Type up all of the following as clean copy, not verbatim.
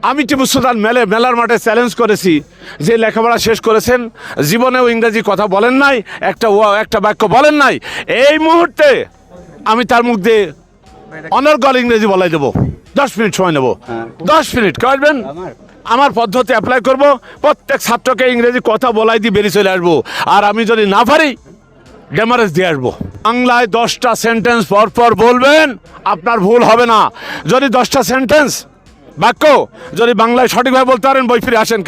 আমি টিপু সুলতান মেলার মাঠে চ্যালেঞ্জ করেছি, যে লেখাপড়া শেষ করেছেন, জীবনেও ইংরেজি কথা বলেন নাই, একটা বাক্য বলেন নাই, এই মুহূর্তে আমি তার মুখ দিয়ে অনর্গল ইংরেজি বলাই দেবো। 10 মিনিট সময় নেব, 10 মিনিট কেউ আসবেন, আমার পদ্ধতি অ্যাপ্লাই করব, প্রত্যেক ছাত্রকে ইংরেজি কথা বলাই দিয়ে বেরিয়ে চলে আসবো। আর আমি যদি না পারি ডেমারেজ দিয়ে আসবো। বাংলায় 10টা সেন্টেন্স পরপর বলবেন, আপনার ভুল হবে না। যদি 10টা সেন্টেন্স বাক্য যদি বাংলায় সঠিকভাবে বলতে পারেন, বই ফিরে আসেন,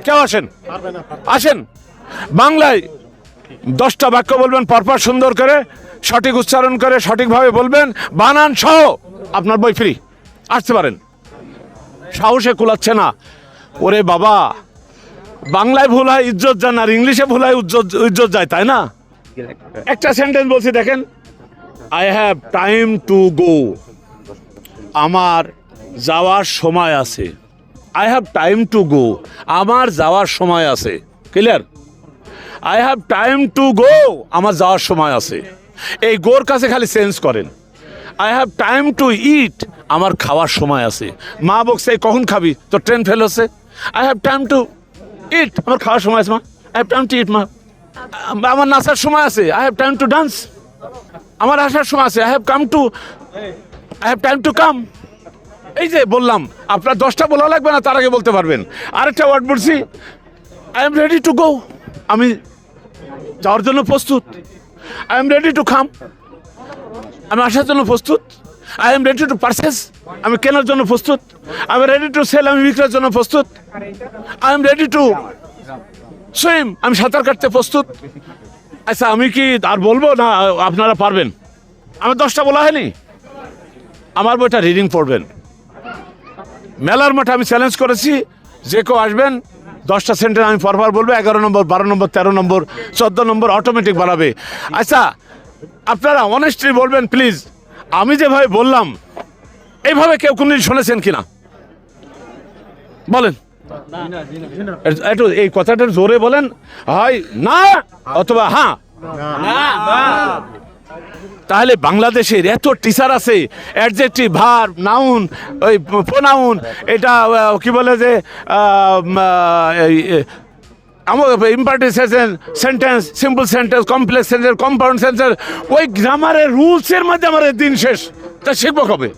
কেউ আসেন, আসেন। বাংলায় 10টা বাক্য বলবেন পরপর, সুন্দর করে, সঠিক উচ্চারণ করে, সঠিকভাবে বলবেন, বানান সহ, আপনার বই ফ্রি, আসতে পারেন। সাহসে কুলাচ্ছে না। ওরে বাবা, বাংলায় ভুল হয় ইজ্জত যান, আর ইংলিশে ভুল হয় ইজ্জত যায়, তাই না? একটা সেন্টেন্স বলছি দেখেন, I have time to go, আমার যাওয়ার সময় আছে। I have time to go, আমার যাওয়ার সময় আছে। Clear? I have time to go, আমার যাওয়ার সময় আছে। এই গোর কাছে খালি চেঞ্জ করেন। I have time to eat, আমার খাওয়ার সময় আছে। মা বলছে কখন খাবি, তো ট্রেন ফেল হচ্ছে। I have time to eat, আমার খাওয়ার সময় আছে। মা, I have time to eat. মা, আমার নাচার সময় আছে। I have time to dance, আমার আসার সময় আছে। I have time to come. এই যে বললাম, আপনার 10টা বলা লাগবে না, তার আগে বলতে পারবেন। আরেকটা ওয়ার্ড বলছি, I am ready to go, আমি যাওয়ার জন্য প্রস্তুত। I am ready to come, আমি আসার জন্য প্রস্তুত। I am ready to purchase, আমি কেনার জন্য প্রস্তুত। I am ready to sell, আমি বিক্রির জন্য প্রস্তুত। I am ready to swim, আমি সাঁতার কাটতে প্রস্তুত। আচ্ছা, আমি কি আর বলবো না আপনারা পারবেন? আমার 10টা বলা হয়নি। আমার বইটা রিডিং পড়বেন। মেলার মাঠে আমি চ্যালেঞ্জ করেছি, যে কেউ আসবেন 10টা সেন্টেন্স আমি পরপর বলবো। 11 নম্বর, 12 নম্বর, 13 নম্বর, 14 নম্বর অটোমেটিক বাড়াবে। আচ্ছা, আপনারা অনেস্টলি বলবেন প্লিজ, আমি যেভাবে বললাম এইভাবে কেউ কোনদিন শুনেছেন কিনা বলেন? একটু এই কথাটা জোরে বলেন, হয় না অথবা হ্যাঁ। তাহলে বাংলাদেশের এত টিচার আছে, অ্যাডজেক্টিভ, ভার্ব, নাউন, ওই প্রোনাউন, এটা কি বলে যে আমার imperative sentence, simple sentence, complex sentence, compound sentence, ওই গ্রামারের রুলসের মধ্যে আমার দিন শেষ। তা শিখবো কবে?